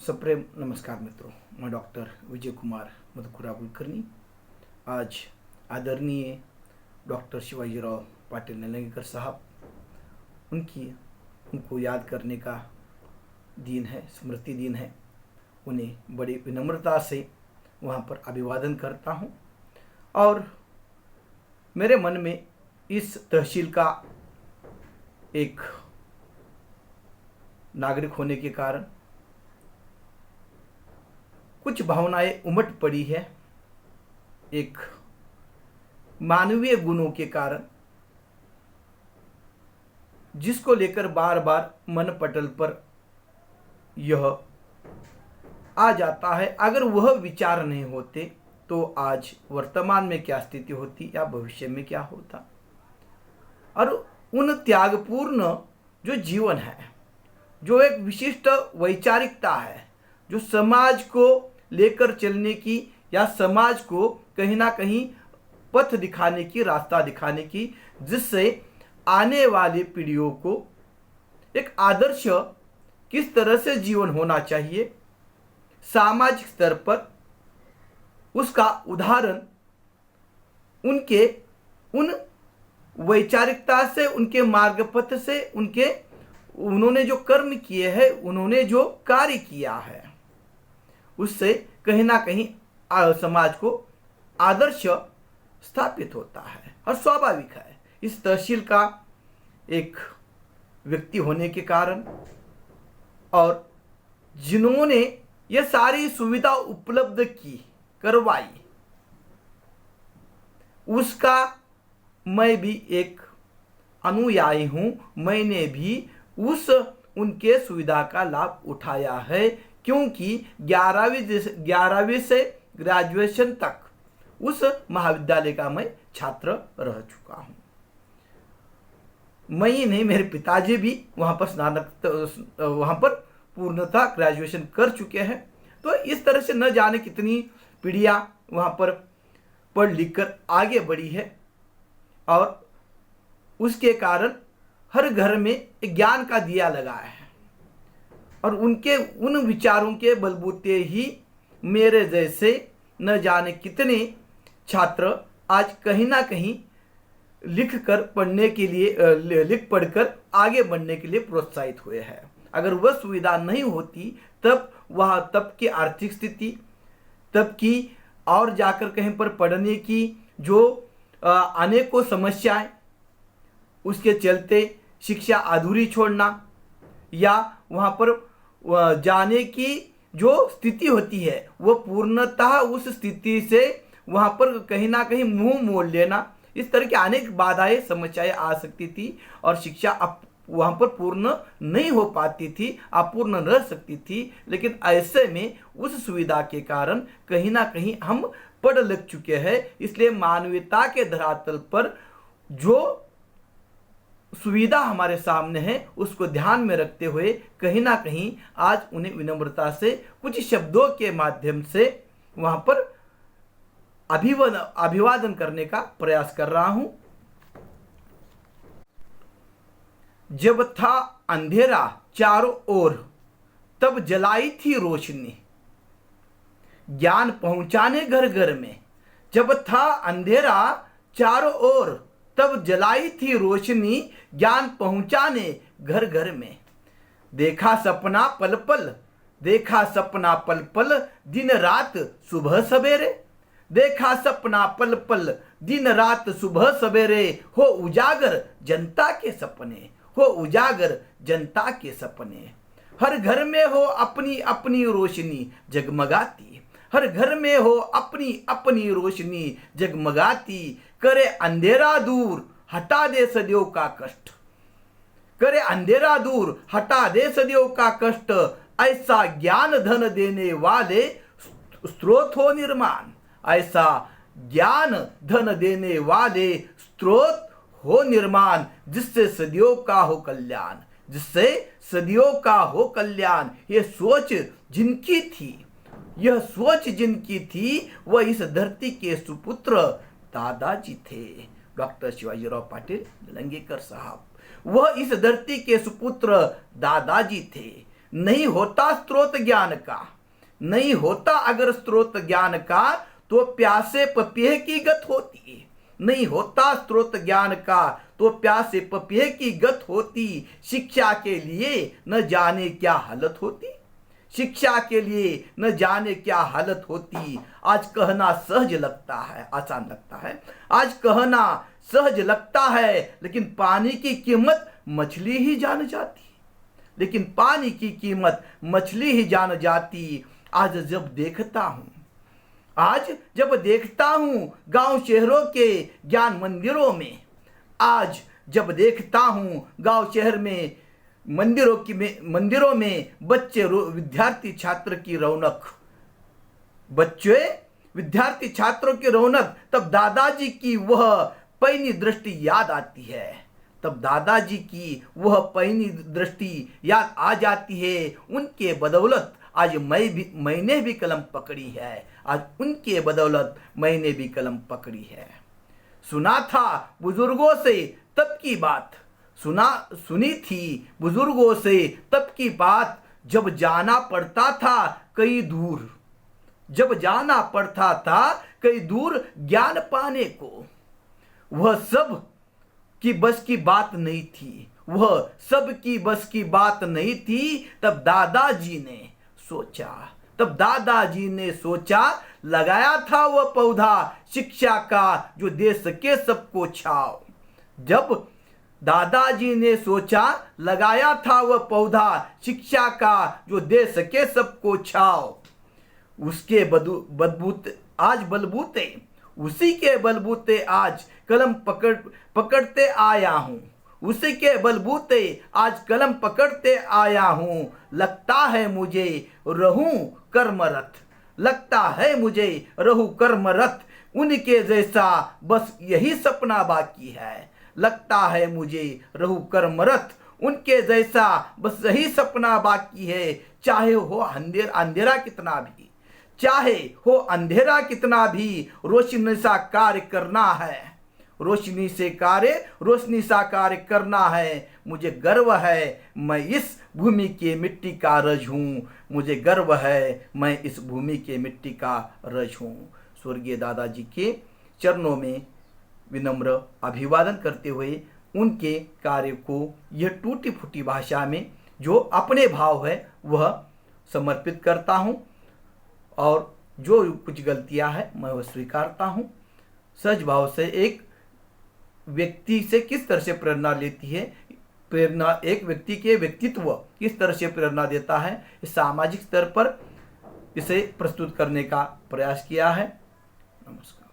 सप्रेम नमस्कार मित्रों, मैं डॉक्टर विजय कुमार मधुकुरा कुलकर्णी आज आदरणीय डॉक्टर शिवाजीराव पाटिल निलंगेकर साहब उनको याद करने का दिन है, स्मृति दिन है। उन्हें बड़ी विनम्रता से वहाँ पर अभिवादन करता हूँ और मेरे मन में इस तहसील का एक नागरिक होने के कारण कुछ भावनाएं उमड़ पड़ी है। एक मानवीय गुणों के कारण जिसको लेकर बार बार मन पटल पर यह आ जाता है। अगर वह विचार नहीं होते तो आज वर्तमान में क्या स्थिति होती या भविष्य में क्या होता। और उन त्यागपूर्ण जो जीवन है, जो एक विशिष्ट वैचारिकता है, जो समाज को लेकर चलने की या समाज को कहीं ना कहीं पथ दिखाने की, रास्ता दिखाने की, जिससे आने वाली पीढ़ियों को एक आदर्श किस तरह से जीवन होना चाहिए, सामाजिक स्तर पर उसका उदाहरण उनके उन वैचारिकता से, उनके मार्ग पथ से, उन्होंने जो कर्म किए हैं, उन्होंने जो कार्य किया है, उससे कहीं ना कहीं समाज को आदर्श स्थापित होता है। और स्वाभाविक है, इस तहसील का एक व्यक्ति होने के कारण और जिन्होंने यह सारी सुविधा उपलब्ध की, करवाई, उसका मैं भी एक अनुयायी हूं। मैंने भी उनके सुविधा का लाभ उठाया है, क्योंकि 11वीं से ग्रेजुएशन तक उस महाविद्यालय का मैं छात्र रह चुका हूं। मैं ही नहीं, मेरे पिताजी भी वहां पर पूर्णतः ग्रेजुएशन कर चुके हैं। तो इस तरह से न जाने कितनी पीढ़ियां वहां पर पढ़ लिख कर आगे बढ़ी है और उसके कारण हर घर में ज्ञान का दिया लगा है। और उनके उन विचारों के बलबूते ही मेरे जैसे न जाने कितने छात्र आज कहीं ना कहीं लिख पढ़कर आगे बढ़ने के लिए प्रोत्साहित हुए हैं। अगर वह सुविधा नहीं होती तब की आर्थिक स्थिति, तब की और जाकर कहीं पर पढ़ने की जो अनेकों समस्याएं, उसके चलते शिक्षा अधूरी छोड़ना या वहाँ पर जाने की जो स्थिति होती है वह पूर्णतः उस स्थिति से वहाँ पर कहीं ना कहीं मुंह मोड़ लेना, इस तरह की अनेक बाधाएं, समस्याएं आ सकती थी और शिक्षा वहाँ पर पूर्ण नहीं हो पाती थी, अपूर्ण रह सकती थी। लेकिन ऐसे में उस सुविधा के कारण कहीं ना कहीं हम पढ़ लिख चुके हैं। इसलिए मानवता के धरातल पर जो सुविधा हमारे सामने है उसको ध्यान में रखते हुए कहीं ना कहीं आज उन्हें विनम्रता से कुछ शब्दों के माध्यम से वहां पर अभिवादन करने का प्रयास कर रहा हूं। जब था अंधेरा चारों ओर, तब जलाई थी रोशनी, ज्ञान पहुंचाने घर घर में। जब था अंधेरा चारों ओर, तब जलाई थी रोशनी, ज्ञान पहुंचाने घर घर में। देखा सपना पल पल, देखा सपना पल पल, दिन रात सुबह सवेरे। देखा सपना पल पल, दिन रात सुबह सवेरे, हो उजागर जनता के सपने, हो उजागर जनता के सपने। हर घर में हो अपनी अपनी रोशनी जगमगाती, हर घर में हो अपनी अपनी रोशनी जगमगाती। करे अंधेरा दूर, हटा दे सदियों का कष्ट, करे अंधेरा दूर, हटा दे सदियों का कष्ट। ऐसा ज्ञान धन देने वाले स्रोत हो निर्माण, ऐसा ज्ञान धन देने वाले स्रोत हो निर्माण, जिससे सदियों का हो कल्याण, जिससे सदियों का हो कल्याण। ये सोच जिनकी थी, यह सोच जिनकी थी, वह इस धरती के सुपुत्र दादाजी थे, डॉक्टर शिवाजीराव पाटिल निलंगेकर साहब। वह इस धरती के सुपुत्र दादाजी थे। नहीं होता स्रोत ज्ञान का, नहीं होता अगर स्रोत ज्ञान का तो प्यासे पपीहे की गत होती। नहीं होता स्रोत ज्ञान का तो प्यासे पपीहे की गत होती। शिक्षा के लिए न जाने क्या हालत होती, शिक्षा के लिए न जाने क्या हालत होती। आज कहना सहज लगता है, आसान लगता है, आज कहना सहज लगता है, लेकिन पानी की कीमत मछली ही जान जाती, लेकिन पानी की कीमत मछली ही जान जाती। आज जब देखता हूं गांव शहरों के ज्ञान मंदिरों में, आज जब देखता हूं गांव शहर में मंदिरों में बच्चे विद्यार्थी छात्र की रौनक, बच्चे विद्यार्थी छात्रों की रौनक, तब दादाजी की वह पैनी दृष्टि याद आती है, तब दादाजी की वह पैनी दृष्टि याद आ जाती है। उनके बदौलत आज मैंने भी कलम पकड़ी है, आज उनके बदौलत मैंने भी कलम पकड़ी है। सुना था बुजुर्गों से तब की बात, सुनी थी बुजुर्गों से तब की बात, जब जाना पड़ता था कई दूर, जब जाना पड़ता था कई दूर ज्ञान पाने को। वह सब की बस की बात नहीं थी, वह सब की बस की बात नहीं थी। तब दादाजी ने सोचा, लगाया था वह पौधा शिक्षा का जो दे सके सबको छाव। जब दादाजी ने सोचा, लगाया था वह पौधा शिक्षा का जो दे सके सबको छाव। उसके बलबूते उसी के बलबूते आज कलम पकड़ते आया हूं, उसी के बलबूते आज कलम पकड़ते आया हूं। लगता है मुझे रहूं कर्मरत, लगता है मुझे रहूं कर्मरत, उनके जैसा बस यही सपना बाकी है। लगता है मुझे रहूं कर्मरत, उनके जैसा बस यही सपना बाकी है। चाहे हो अंधेरा कितना भी, चाहे हो अंधेरा कितना भी, रोशनी सा कार्य करना है, रोशनी सा कार्य करना है। मुझे गर्व है मैं इस भूमि के मिट्टी का रज हूँ, मुझे गर्व है मैं इस भूमि के मिट्टी का रज हूँ। स्वर्गीय दादाजी के चरणों में विनम्र अभिवादन करते हुए उनके कार्य को यह टूटी फूटी भाषा में जो अपने भाव है वह समर्पित करता हूँ, और जो कुछ गलतियां हैं मैं वह स्वीकारता हूँ। सहज भाव से एक व्यक्ति से किस तरह से प्रेरणा लेती है, प्रेरणा एक व्यक्ति के व्यक्तित्व किस तरह से प्रेरणा देता है, इस सामाजिक स्तर पर इसे प्रस्तुत करने का प्रयास किया है। नमस्कार।